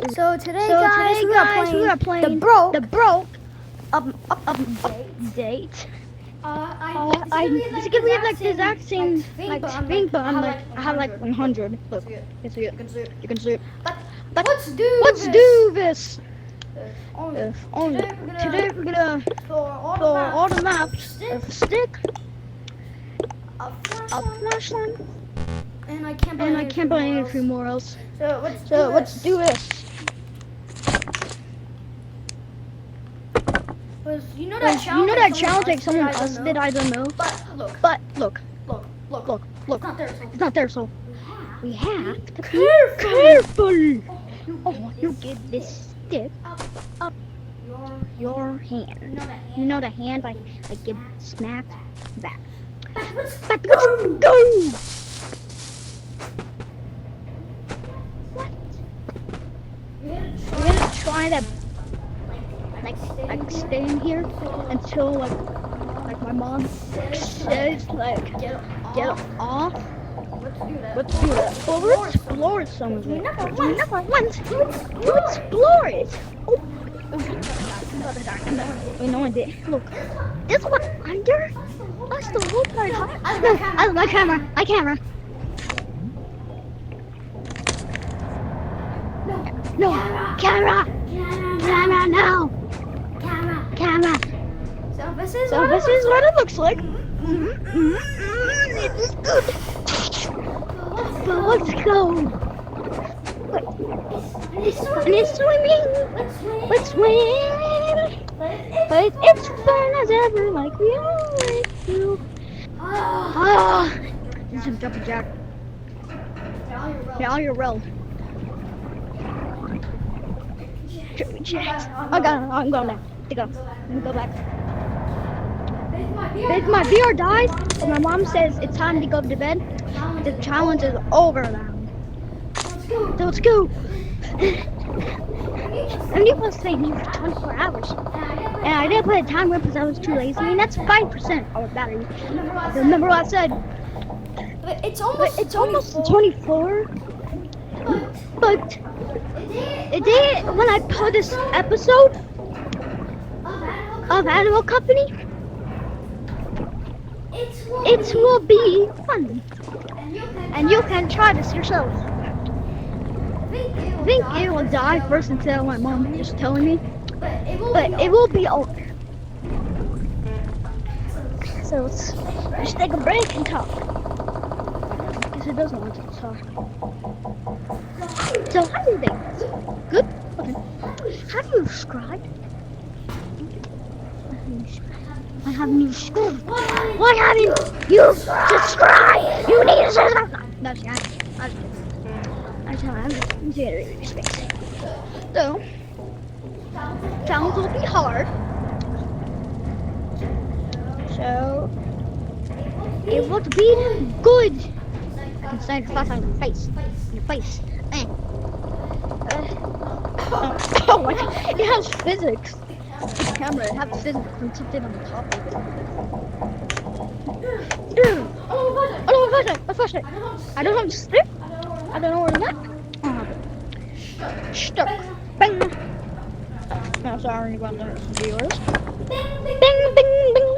So today, guys, we are playing the broke update. This Basically, we have like the exact same like thing, but I have like 100. Look, you can see it. You can see it. But Let's let's do this. Only Today we're gonna for for all the maps stick, a stick, a a flashlight, and I can't buy anything more else. So Let's do this. You know that challenge takes someone else else that I don't know. But look. look. Look. It's not there, so we have to be Careful. careful. Oh, you get this stick up your hand. You know the hand I give snapped back. But let's go. What? We're gonna try to like stay in here until like my mom says like get off. Let's do that. Well, we'll explore some of it. Number one, let's explore it. Oh. Wait, no, I did. Look, this one under. That's the whole part. No, my camera. No, camera. No. Camera. So this is what it looks like. But let's go. And it's swimming. Let's swim. But it's fun as ever, like we always do. This is a jumping jack. Yeah, you're real. I'm going now. Let me go back. If my VR dies and my mom says it's time to go to bed, the challenge is over now. So let's go. And you must say me for 24 hours. And I didn't put a timer because I was too lazy. I mean, that's 5% of battery. Remember what I said? But it's almost 24. But the day when I put this episode of Animal Company, it will be fun. And you can try this yourself. I think it will die first until my mom is telling me. But it will be over. So let's just take a break and talk. Because it doesn't want to talk. So how do you think? Good? Okay. Have you subscribed? I haven't you subscribed? Why haven't you subscribed? You need to subscribe. No, I'm just generating space. So, challenge will be hard. So, it would be good. I can say the flash on your face. Oh my god, it has physics. The camera, it has physics and something on the top of it. Oh, my flashlight. I don't have a stick. I don't know where it's at. Stuck. Bang. No, sorry about the viewers. Bing, bing, bing.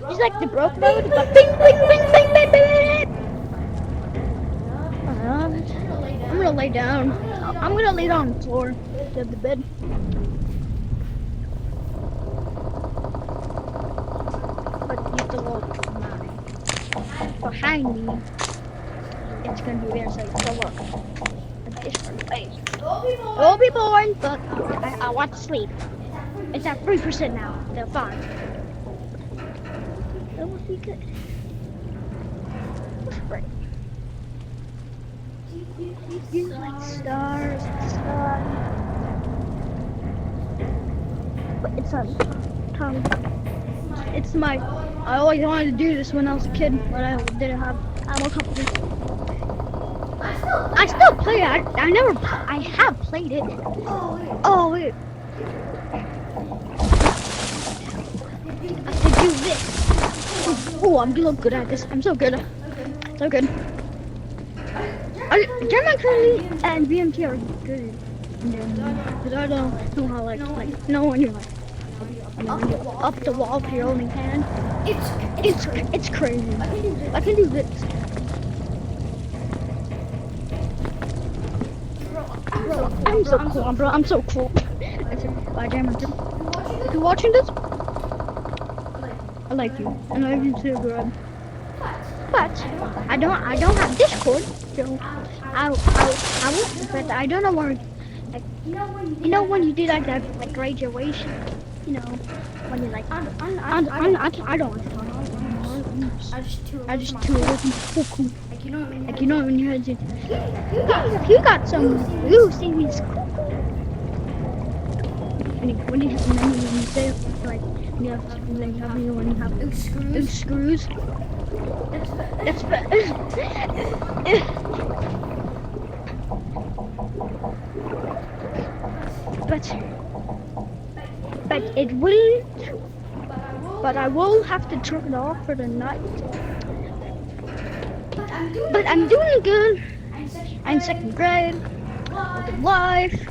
It's like the broke road, but bing, bing, bing, bing, bing, bing. I'm gonna lay down. I'm gonna lay down on the floor instead of the bed. But you have to look behind me. It's gonna be there, so look. A different place. It will be boring, but I want to sleep. It's at 3% now. They're fine. That would be good. That's great. You like stars and stuff. But it's it's my. I always wanted to do this when I was a kid, but I didn't have Animal Company. I still play it. I have played it. Oh wait. I have to do this. Oh, I'm doing good at this. I'm so good. So good. German curly and BMT are good. But I don't know how like no when you're like when you're up the wall with your only hand. It's crazy. I can do this. Bro, I'm so cool, bro. I'm so cool. Bye, German. If you're watching this, I like you, and I love you too, bro. But I don't have Discord, so I will. But I don't know where. Like, you know when you do like that like graduation, you know when you like I don't want to. I just too cool. Like you know when you had to. You got some blue things. When you say like you have when you have loose screws. That's but it will. But I will have to turn it off for the night. But I'm doing good. I'm second grade. With life.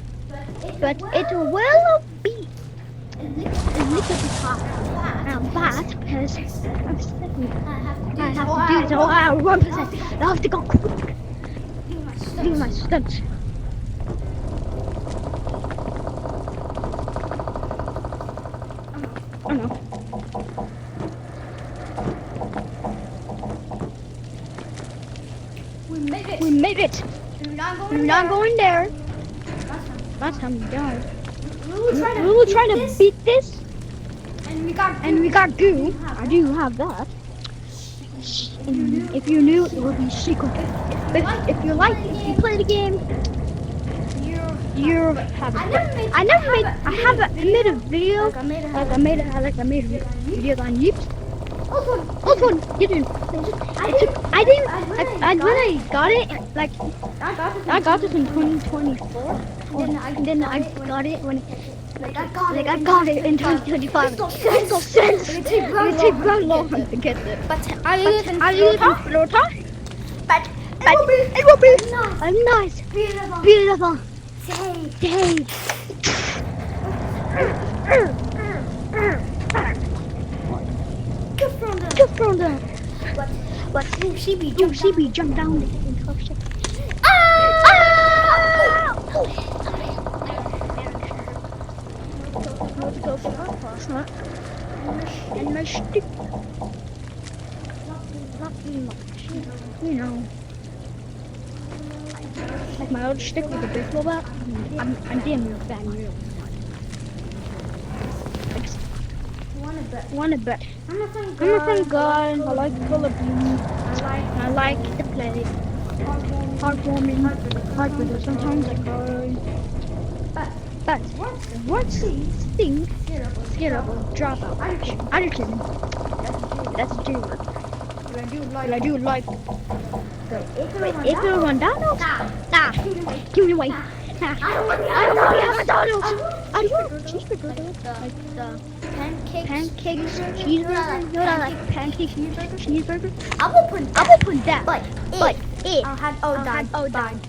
But it will be a little bit hard. Bad because I'm second. I have to do it. So I 1%. I have to go quick. Do my stunts. Oh no. We made it. We're not going there. Last time we died. We were trying to beat this. And we got goo. I do have that. And if you knew, it would be secret. But if you play the game, you have it. I made a video. I made a video on YouTube. Also, you didn't. When I got it, like I got this in 2024. And then I got it when. I got it in 2025. It takes very long to get it. But I live in Florida. But it will be a nice, beautiful day. Good from the. But CB jumped down in 12 seconds. And my stick, nothing much, you know, like my old stick with a baseball bat. I'm damn near fan real. Wanna bet? I'm a fun guy. I like Call of Duty. I like to play. Heartwarming. Heartbreaker. Sometimes I cry. But what's the thing? Scarable dropout. Anderson. That's a joke. But I do like. Wait, if you run Donald? Nah. Give me away. Nah. I don't want to have a Donald. I do want a cheeseburger though. Like the pancakes, cheeseburger. You know that like pancake cheeseburger? I will put that. But it. I'll have. Oh, darn.